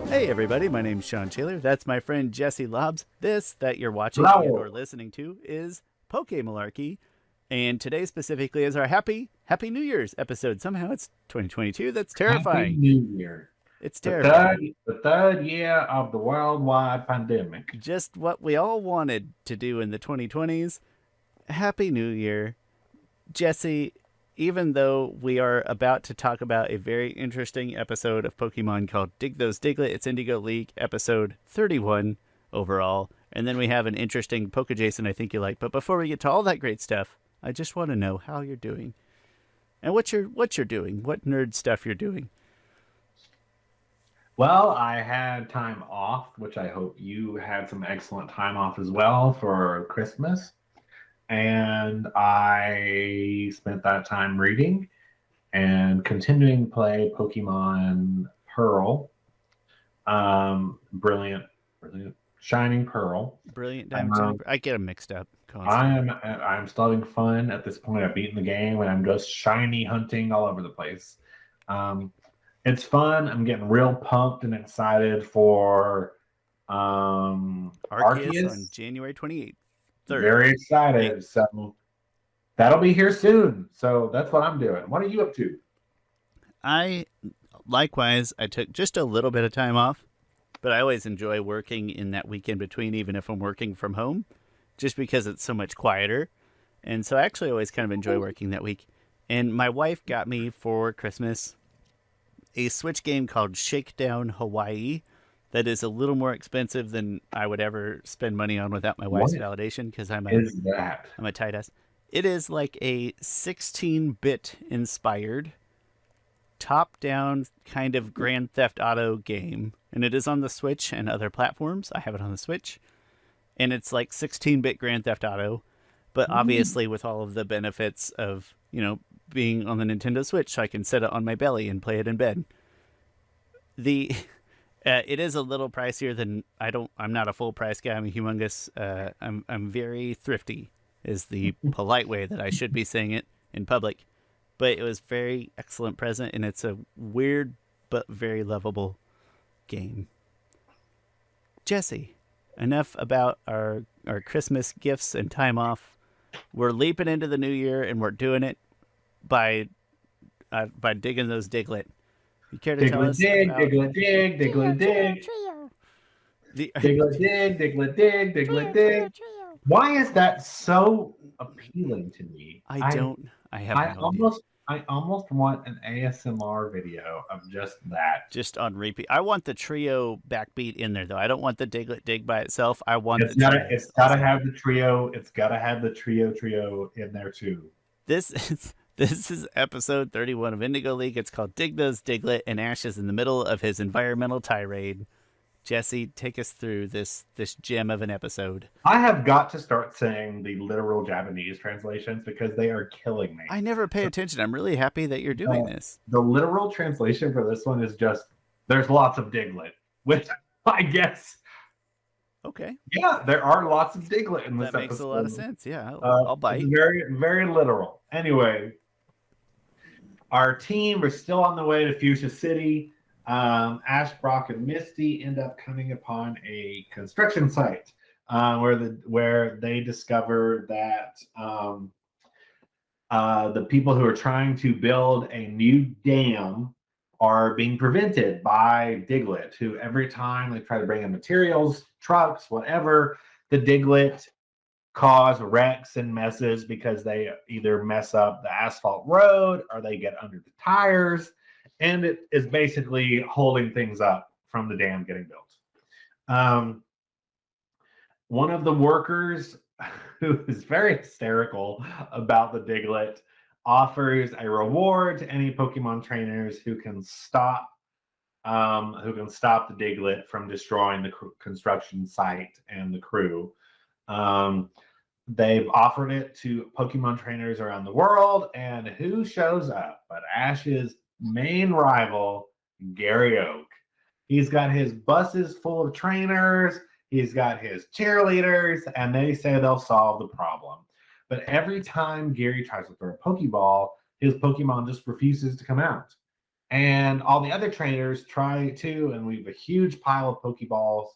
Hey everybody, my name's Sean Taylor. That's my friend Jesse Lobbs. This that you're watching and or Hello. listening to is Pokemalarkey. And today specifically is our Happy New Year's episode. Somehow it's 2022. That's Happy terrifying. New Year. It's The third terrifying. the third year of the worldwide pandemic. Just what we all wanted to do in the 2020s. Happy New Year. Jesse, even though we are about to talk about a very interesting episode of Pokemon called Dig Those Diglett, it's Indigo League episode 31 overall. And then we have an interesting Pokejason I think you like. But before we get to all that great stuff, I just want to know how you're doing. And what you're doing, what nerd stuff you're doing. Well, I had time off, which I hope you had some excellent time off as well for Christmas. And I spent that time reading and continuing to play Pokemon Pearl. Brilliant, Shining Pearl. Brilliant Diamond. I get them mixed up constantly. I'm still having fun at this point. I've beaten the game and I'm just shiny hunting all over the place. It's fun. I'm getting real pumped and excited for Arceus on January 28th. Very excited. So that'll be here soon. So that's what I'm doing. What are you up to? I took just a little bit of time off, but I always enjoy working in that week in between, even if I'm working from home, just because it's so much quieter. And so I actually always kind of enjoy working that week. And my wife got me for Christmas a Switch game called Shakedown Hawaii that is a little more expensive than I would ever spend money on without my wife's validation, because I'm a tight ass. It is like a 16-bit inspired top-down kind of Grand Theft Auto game, and it is on the Switch and other platforms. I have it on the Switch, and it's like 16-bit Grand Theft Auto, but obviously with all of the benefits of, being on the Nintendo Switch, so I can set it on my belly and play it in bed. It is a little pricier than I'm not a full price guy. I'm a humongous. I'm very thrifty, is the polite way that I should be saying it in public. But it was very excellent present, and it's a weird but very lovable game. Jesse, enough about our Christmas gifts and time off. We're leaping into the new year, and we're doing it by digging those Diglett. You care to tell us dig, about... Diglett, dig, Diglett, dig. Diglett, dig, Diglett, dig, Diglett, dig. Why is that so appealing to me? I have no idea. I almost want an ASMR video of just that. Just on repeat. I want the trio backbeat in there, though. I don't want the Diglett dig by itself. I want it's gotta have the trio. It's gotta have the trio in there too. This is episode 31 of Indigo League. It's called Dig Those Diglett, and Ash is in the middle of his environmental tirade. Jesse, take us through this gem of an episode. I have got to start saying the literal Japanese translations because they are killing me. I never pay attention. I'm really happy that you're doing this. The literal translation for this one is just, there's lots of Diglett, which I guess... Okay. Yeah, there are lots of Diglett in this episode. That makes a lot of sense. Yeah, I'll bite. Very, very literal. Anyway, our team is still on the way to Fuchsia City. Ash, Brock, and Misty end up coming upon a construction site where they discover that the people who are trying to build a new dam are being prevented by Diglett, who every time they try to bring in materials, trucks, whatever, the Diglett cause wrecks and messes because they either mess up the asphalt road or they get under the tires, and it is basically holding things up from the dam getting built. One of the workers, who is very hysterical about the Diglett, offers a reward to any Pokemon trainers who can stop the Diglett from destroying the construction site and the crew. They've offered it to Pokemon trainers around the world, and who shows up but Ash's main rival, Gary Oak. He's got his buses full of trainers, he's got his cheerleaders, and they say they'll solve the problem. But every time Gary tries to throw a Pokeball, his Pokemon just refuses to come out. And all the other trainers try too, and we have a huge pile of Pokeballs,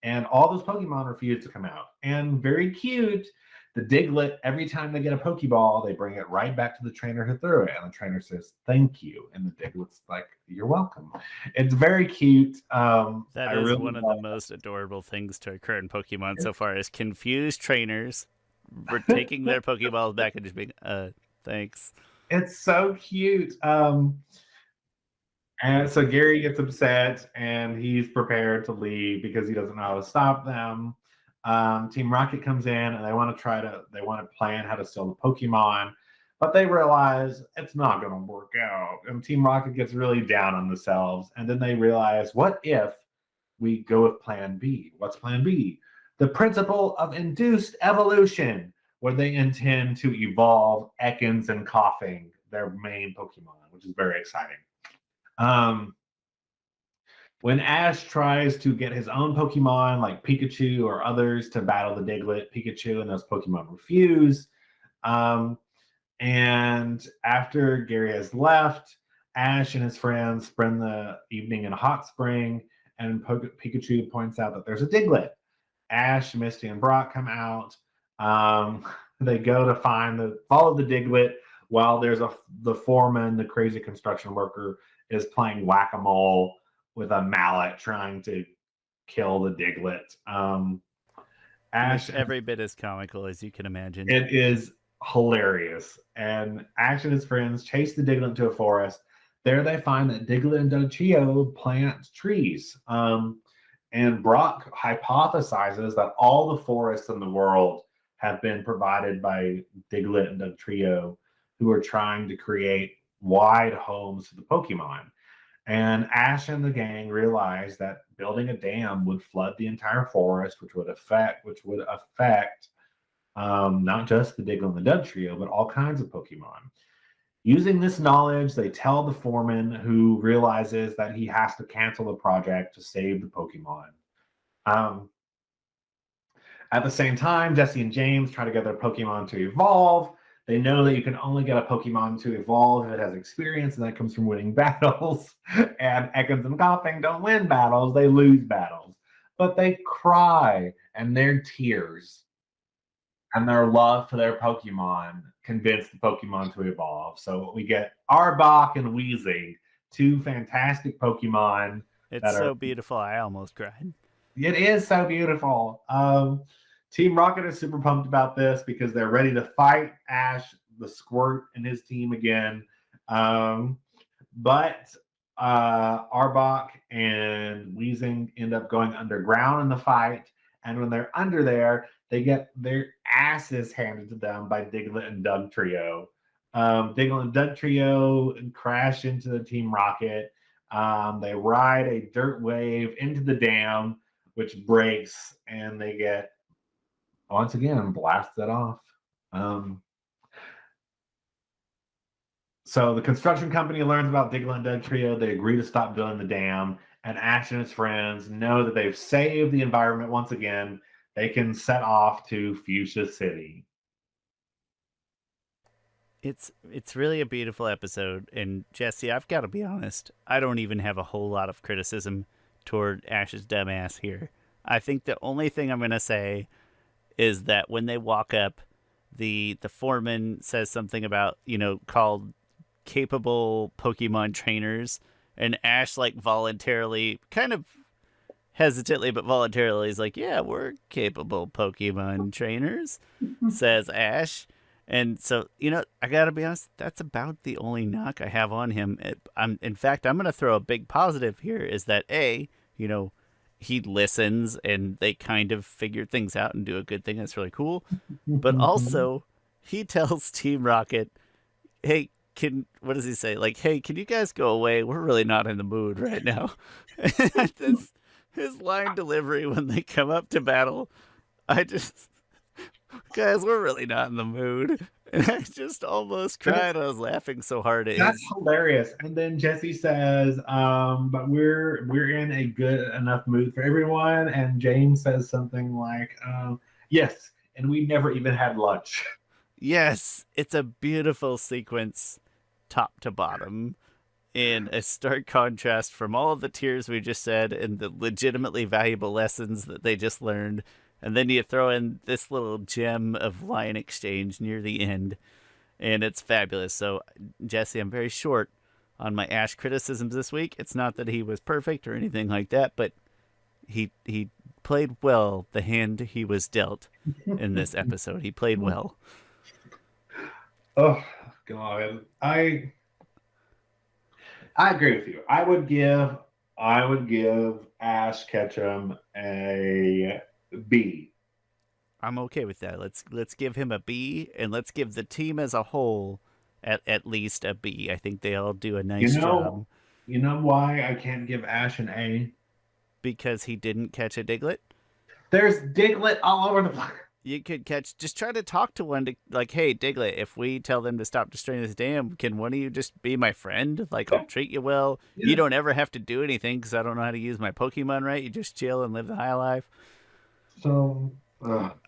and all those Pokemon refuse to come out. And very cute, the Diglett, every time they get a Pokeball, they bring it right back to the trainer who threw it. And the trainer says, "Thank you." And the Diglett's like, "You're welcome." It's very cute. That I is really one of the love most adorable things to occur in Pokemon so far is confused trainers taking their Pokeballs back and just being, thanks. it's so cute. And so Gary gets upset and he's prepared to leave because he doesn't know how to stop them. Team Rocket comes in and they want to plan how to steal the Pokemon, but they realize it's not going to work out. And Team Rocket gets really down on themselves. And then they realize, what if we go with Plan B? What's Plan B? The principle of induced evolution, where they intend to evolve Ekans and Coughing, their main Pokemon, which is very exciting. Um, when Ash tries to get his own Pokemon, like Pikachu or others, to battle the Diglett, Pikachu and those Pokemon refuse. Um, and after Gary has left, Ash and his friends spend the evening in a hot spring, and Pikachu points out that there's a Diglett. Ash, Misty, and Brock come out. Um, they go to follow the Diglett while the foreman, the crazy construction worker, is playing whack a mole with a mallet trying to kill the Diglett. And Ash, it's every bit as comical as you can imagine. it is hilarious. And Ash and his friends chase the Diglett into a forest. There they find that Diglett and Dugtrio plant trees. And Brock hypothesizes that all the forests in the world have been provided by Diglett and Dugtrio, who are trying to create wide homes for the Pokemon. And Ash and the gang realize that building a dam would flood the entire forest, which would affect not just the Diglett and the Dugtrio, but all kinds of Pokemon. Using this knowledge, they tell the foreman, who realizes that he has to cancel the project to save the Pokemon. Um, at the same time, Jesse and James try to get their Pokemon to evolve. They know that you can only get a Pokemon to evolve if it has experience, and that comes from winning battles. And Ekans and Coughing don't win battles, they lose battles. But they cry, and their tears and their love for their Pokemon convince the Pokemon to evolve. So we get Arbok and Weezing, two fantastic Pokemon It's that are. so beautiful, I almost cried. It is so beautiful. Team Rocket is super pumped about this because they're ready to fight Ash, the Squirt, and his team again. But Arbok and Weezing end up going underground in the fight. And when they're under there, they get their asses handed to them by Diglett and Dugtrio. Diglett and Dugtrio crash into the Team Rocket. They ride a dirt wave into the dam, which breaks, and they get once again blasted off. So the construction company learns about Diglett and Dugtrio. They agree to stop building the dam, and Ash and his friends know that they've saved the environment once again. They can set off to Fuchsia City. It's really a beautiful episode, and Jesse, I've got to be honest, I don't even have a whole lot of criticism toward Ash's dumbass here. I think the only thing I'm gonna say is that when they walk up, the foreman says something about, called capable Pokemon trainers, and Ash like voluntarily, kind of hesitantly but voluntarily, is like, "Yeah, we're capable Pokemon trainers," says Ash. And so, I gotta be honest, that's about the only knock I have on him. In fact, I'm gonna throw a big positive here, is that he listens and they kind of figure things out and do a good thing. That's really cool. But also, he tells Team Rocket, "Hey, what does he say? Like, hey, can you guys go away? We're really not in the mood right now." His line delivery when they come up to battle, guys, we're really not in the mood. And I just almost cried. I was laughing so hard at That's his. hilarious. And then Jesse says, but we're in a good enough mood for everyone. And James says something like, yes, and we never even had lunch. Yes, it's a beautiful sequence, top to bottom. in a stark contrast from all of the tears we just said and the legitimately valuable lessons that they just learned. And then you throw in this little gem of line exchange near the end, and it's fabulous. So, Jesse, I'm very short on my Ash criticisms this week. It's not that he was perfect or anything like that, but he played well the hand he was dealt in this episode. He played well. Oh God, I agree with you. I would give Ash Ketchum a B. I'm okay with that. Let's give him a B, and let's give the team as a whole at least a B. I think they all do a You nice know, job you know why I can't give Ash an A? because he didn't catch a Diglett. There's Diglett all over the place. You could catch. Just try to talk to one to like, hey, Diglett, if we tell them to stop destroying this dam, can one of you just be my friend? Like, I'll treat you well. You Yeah. don't ever have to do anything because I don't know how to use my Pokemon right. You just chill and live the high life. So,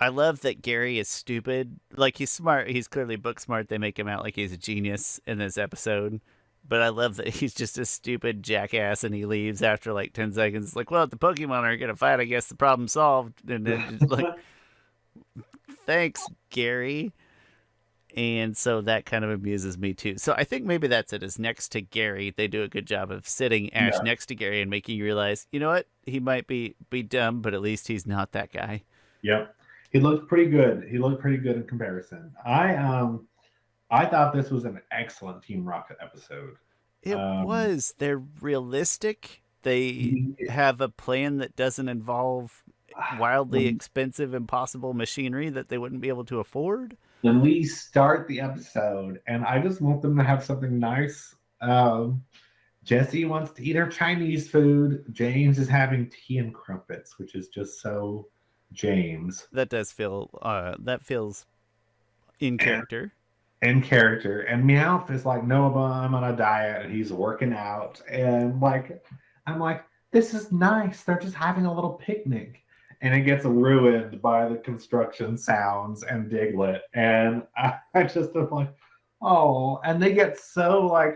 I love that Gary is stupid. Like, he's smart. He's clearly book smart. They make him out like he's a genius in this episode. But I love that he's just a stupid jackass and he leaves after like 10 seconds. Like, well, if the Pokemon are going to fight, I guess the problem's solved. And then just like, thanks, Gary. And so that kind of amuses me too. So I think maybe that's it. Is next to Gary, they do a good job of sitting Ash yeah, next to Gary and making you realize, you know what? He might be dumb, but at least he's not that guy. yep. He looked pretty good. He looked pretty good in comparison. I thought this was an excellent Team Rocket episode. It Um, was. They're realistic. They have a plan that doesn't involve wildly when expensive, impossible machinery that they wouldn't be able to afford. when we start the episode, and I just want them to have something nice. Jessie wants to eat her Chinese food. James is having tea and crumpets, which is just so James That does feel that feels in and character. in character. And Meowth is like, no, I'm on a diet, and he's working out. And like, I'm like, this is nice. They're just having a little picnic. And it gets ruined by the construction sounds and Diglett. And I just am like, oh, and they get so like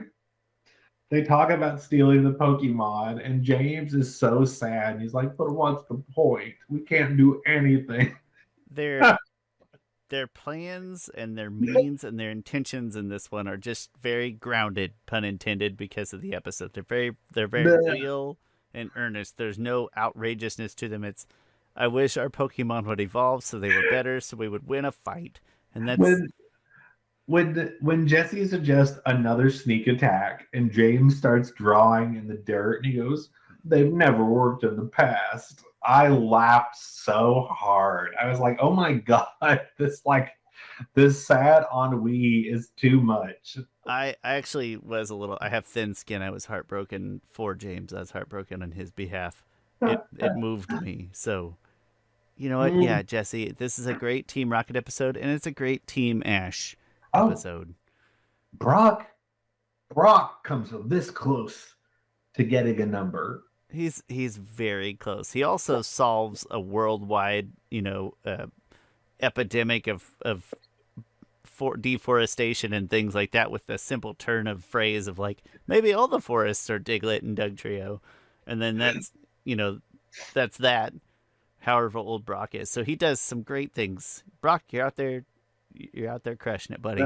they talk about stealing the Pokemon, and James is so sad. He's like, but what's the point? We can't do anything. Their their plans and their means and their intentions in this one are just very grounded, pun intended, because of the episode. They're very real and earnest. There's no outrageousness to them. It's I wish our Pokemon would evolve so they were better, so we would win a fight. And that's when when Jesse suggests another sneak attack and James starts drawing in the dirt and he goes, they've never worked in the past. I laughed so hard. I was like, oh my God, this sad ennui is too much. I actually was a little. I have thin skin. I was heartbroken for James. I was heartbroken on his behalf. It moved me. So you know what? Yeah, Jesse, this is a great Team Rocket episode, and it's a great Team Ash Oh, episode. Brock. Brock comes this close to getting a number. He's very close. He also solves a worldwide, epidemic of deforestation and things like that with a simple turn of phrase of like maybe all the forests are Diglett and Doug Trio, and then you know that's that. However old Brock is, so he does some great things. Brock, you're out there crushing it, buddy.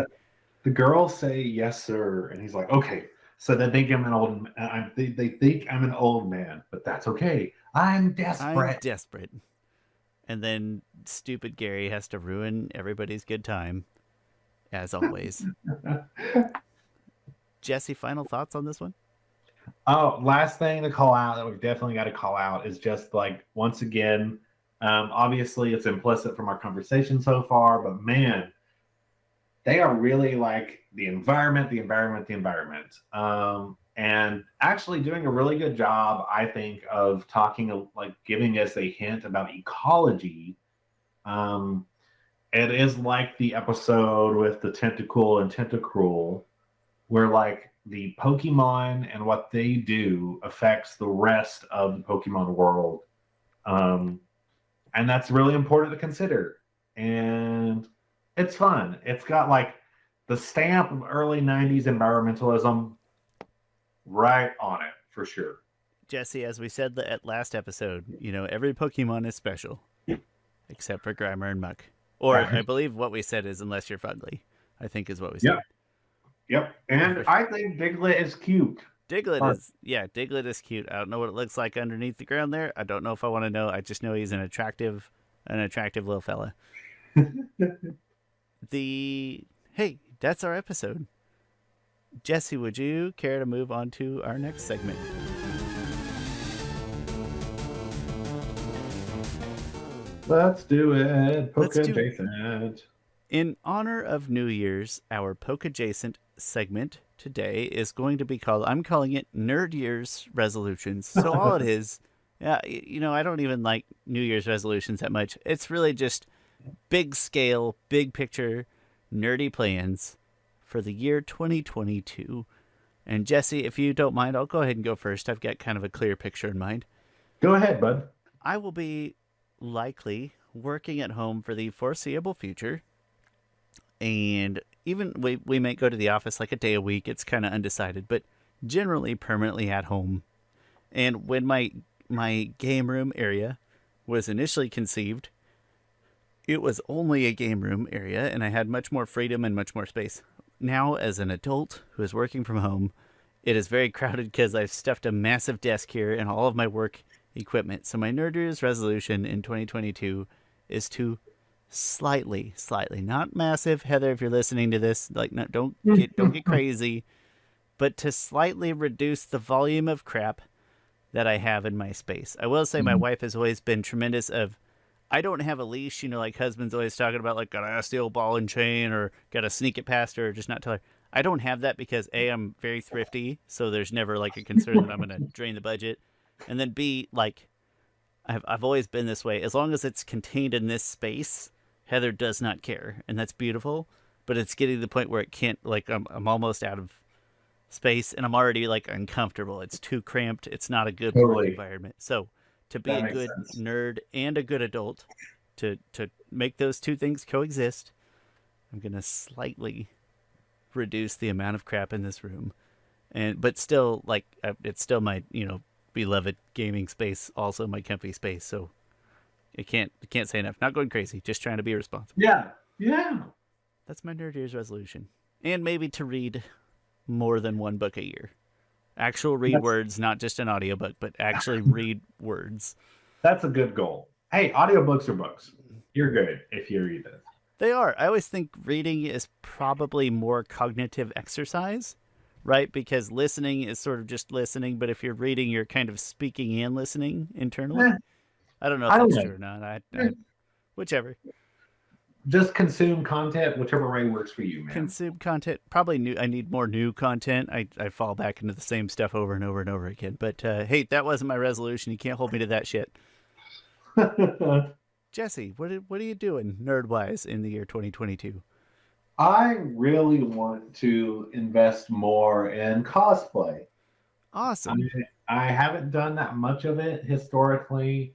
The girls say yes, sir, and he's like, okay. So they think I'm an old. They think I'm an old man, but that's okay. I'm I'm desperate. desperate. And then stupid Gary has to ruin everybody's good time, as always. Jesse, final thoughts on this one? Oh, last thing to call out that we've definitely got to call out is just like once again, obviously it's implicit from our conversation so far, but man, they are really like the environment, the environment, the environment. And actually doing a really good job, I think, of talking, like giving us a hint about ecology. Um, it is like the episode with the tentacle and tentacruel, where like the Pokemon and what they do affects the rest of the Pokemon world. Um, and that's really important to consider. And it's fun. It's got like the stamp of early 90s environmentalism, right on it for sure. Jesse, as we said at last episode, every Pokemon is special, except for Grimer and Muck. Or I believe what we said is unless you're fugly, I think is what we said. Yep. Yep. And I think Diglett is cute. Diglett is cute. I don't know what it looks like underneath the ground there. I don't know if I want to know. I just know he's an attractive little fella. Hey, that's our episode. Jesse, would you care to move on to our next segment? Let's do it. Poke-adjacent. In honor of New Year's, our Poke-adjacent segment today is going to be called, I'm calling it Nerd Year's Resolutions. So all it is, I don't even like New Year's resolutions that much. It's really just big scale, big picture, nerdy plans for the year 2022. And Jesse, if you don't mind, I'll go ahead and go first. I've got kind of a clear picture in mind. Go ahead, bud. I will be likely working at home for the foreseeable future. And even we might go to the office like a day a week. It's kind of undecided, but generally permanently at home. And when my game room area was initially conceived, it was only a game room area, and I had much more freedom and much more space. Now, as an adult who is working from home, it is very crowded because I've stuffed a massive desk here and all of my work equipment. So my Nerd Year's resolution in 2022 is to slightly, not massive, Heather, if you're listening to this, don't get crazy, but to slightly reduce the volume of crap that I have in my space. I will say my wife has always been tremendous of, I don't have a leash, like husband's always talking about, like, gotta ask the old ball and chain, or gotta sneak it past her, or just not tell her. I don't have that because A, I'm very thrifty, so there's never like a concern that I'm gonna drain the budget. And then B, like, I've always been this way. As long as it's contained in this space, Heather does not care, and that's beautiful. But it's getting to the point where it can't, like, I'm almost out of space, and I'm already like uncomfortable. It's too cramped. It's not a good work environment. So to be a good nerd and a good adult, to make those two things coexist, I'm gonna slightly reduce the amount of crap in this room, but still, like, it's still my beloved gaming space, also my comfy space. So I can't say enough. Not going crazy, just trying to be responsible. Yeah. That's my Nerd Year's resolution, and maybe to read more than one book a year. Actual read words, not just an audiobook, but actually read words. That's a good goal. Hey, audiobooks are books. You're good if you read it. They are. I always think reading is probably more cognitive exercise, right? Because listening is sort of just listening, but if you're reading, you're kind of speaking and listening internally. I don't know if that's true or not. I whichever. Just consume content, whichever way works for you, man. Consume content. Probably new. I need more new content. I fall back into the same stuff over and over and over again. But hey, that wasn't my resolution. You can't hold me to that shit. Jesse, what are you doing nerd-wise in the year 2022? I really want to invest more in cosplay. Awesome. I haven't done that much of it historically.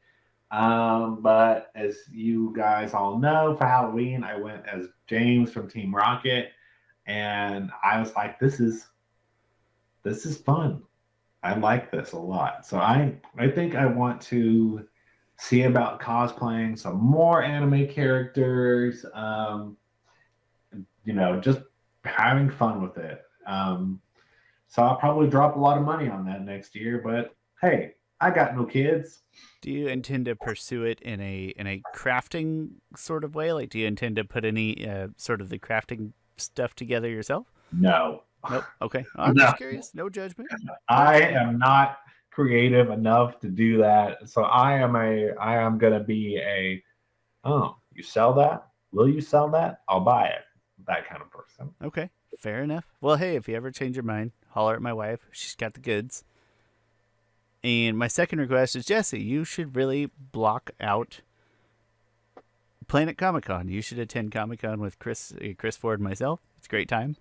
But as you guys all know, for Halloween, I went as James from Team Rocket, and I was like, this is fun. I like this a lot. So I think I want to see about cosplaying some more anime characters, just having fun with it. So I'll probably drop a lot of money on that next year, but hey, I got no kids. Do you intend to pursue it in a crafting sort of way? Like, do you intend to put any sort of the crafting stuff together yourself? No. Nope. Okay. I'm just curious. No judgment. I am not creative enough to do that. So I am gonna be you sell that? Will you sell that? I'll buy it. That kind of person. Okay. Fair enough. Well, hey, if you ever change your mind, holler at my wife. She's got the goods. And my second request is, Jesse, you should really block out Planet Comic-Con. You should attend Comic-Con with Chris Ford and myself. It's a great time.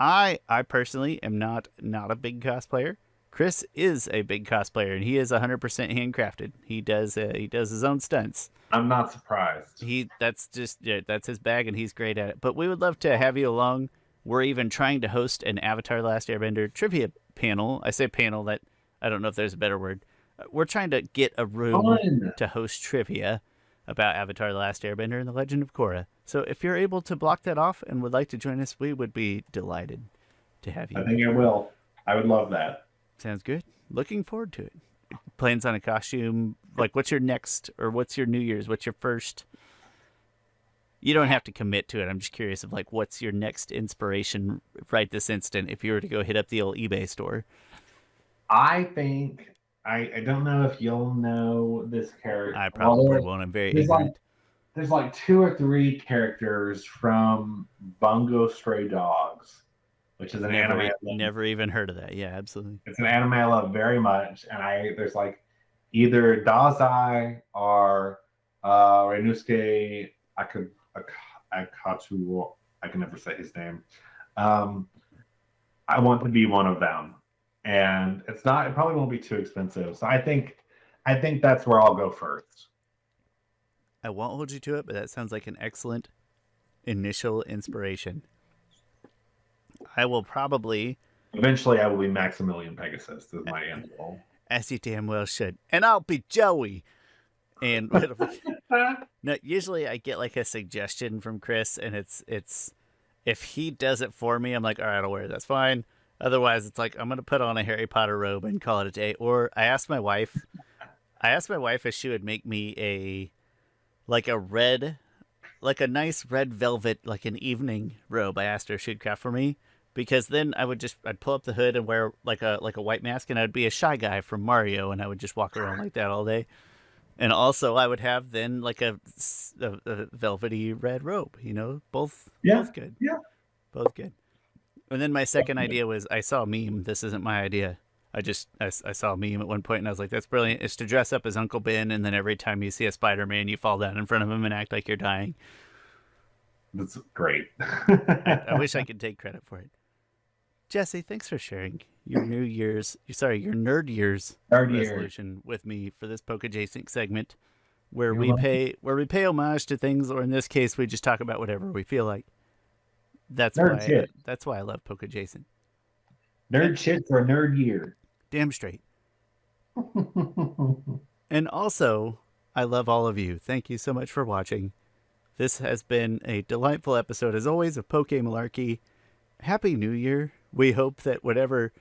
I personally am not a big cosplayer. Chris is a big cosplayer, and he is 100% handcrafted. He does his own stunts. I'm not surprised. That's his bag, and he's great at it. But we would love to have you along. We're even trying to host an Avatar: The Last Airbender trivia panel. I say panel, that I don't know if there's a better word. We're trying to get a room Fun. to host trivia about Avatar: The Last Airbender and The Legend of Korra. So if you're able to block that off and would like to join us, we would be delighted to have you. I think I will. I would love that. Sounds good. Looking forward to it. Plans on a costume? Like, what's your next, or what's your New Year's? What's your first? You don't have to commit to it. I'm just curious of, like, what's your next inspiration right this instant if you were to go hit up the old eBay store? I think I don't know if you'll know this character. I probably won't. I'm very ignorant. There's like 2 or 3 characters from Bungo Stray Dogs, which is an anime. Never even heard of that. Yeah, absolutely. It's an anime I love very much, and there's like either Dazai or Renosuke Akatsuo. I can never say his name. I want to be one of them, and it probably won't be too expensive. So I think that's where I'll go first. I won't hold you to it, but that sounds like an excellent initial inspiration. I will probably... Eventually, I will be Maximilian Pegasus. Is my end goal. As you damn well should. And I'll be Joey. And no, usually I get like a suggestion from Chris, and it's if he does it for me, I'm like, all right, I'll wear it. That's fine. Otherwise, it's like, I'm going to put on a Harry Potter robe and call it a day. Or I asked my wife if she would make me a nice red velvet, like an evening robe. I asked her if she'd craft for me, because then I'd pull up the hood and wear like a white mask, and I'd be a Shy Guy from Mario, and I would just walk around like that all day. And also I would have then like a velvety red robe, both good. Yeah. Both good. And then my second idea was, I saw a meme. This isn't my idea. I saw a meme at one point, and I was like, that's brilliant. It's to dress up as Uncle Ben, and then every time you see a Spider-Man, you fall down in front of him and act like you're dying. That's great. I wish I could take credit for it. Jesse, thanks for sharing your Nerd Year's resolution with me for this Poke Adjacent segment, where we pay homage to things, or in this case, we just talk about whatever we feel like. That's why I love Poke Adjacent. Nerd shit for a nerd year. Damn straight. And also, I love all of you. Thank you so much for watching. This has been a delightful episode, as always, of Poke Malarkey. Happy New Year. We hope that whether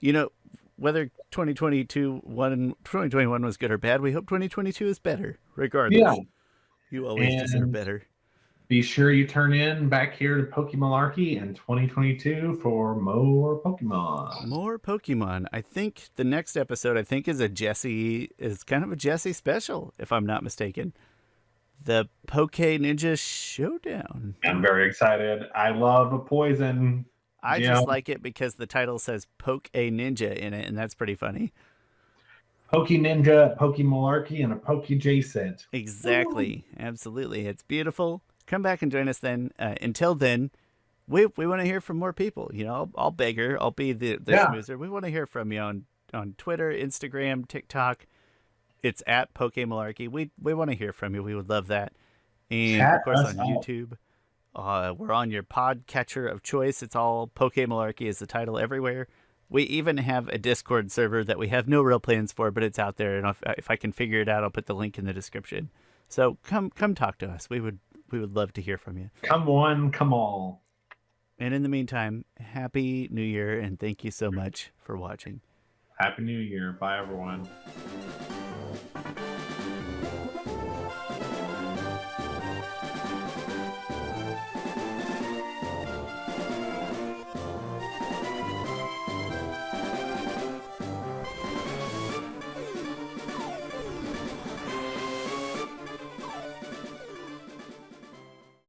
2021 was good or bad, we hope 2022 is better, regardless. Yeah. You always deserve better. Be sure you turn in back here to Pokemalarkey in 2022 for more Pokemon. More Pokemon. I think the next episode is kind of a Jesse special, if I'm not mistaken. The Poke Ninja Showdown. I'm very excited. I love a poison. I just like it because the title says Poke a Ninja in it, and that's pretty funny. Poke Ninja, Pokemalarkey, and a Poke Adjacent. Exactly. Woo! Absolutely. It's beautiful. Come back and join us then. Until then, we want to hear from more people. I'll beg her. I'll be the schmoozer. We want to hear from you on Twitter, Instagram, TikTok. It's at Pokemalarkey. We want to hear from you. We would love that. And of course on YouTube. We're on your podcatcher of choice. It's all Pokemalarkey is the title everywhere. We even have a Discord server that we have no real plans for, but it's out there. And if I can figure it out, I'll put the link in the description. So come talk to us. We would love to hear from you. Come one, come all. And in the meantime, Happy New Year, and thank you so much for watching. Happy New Year. Bye, everyone.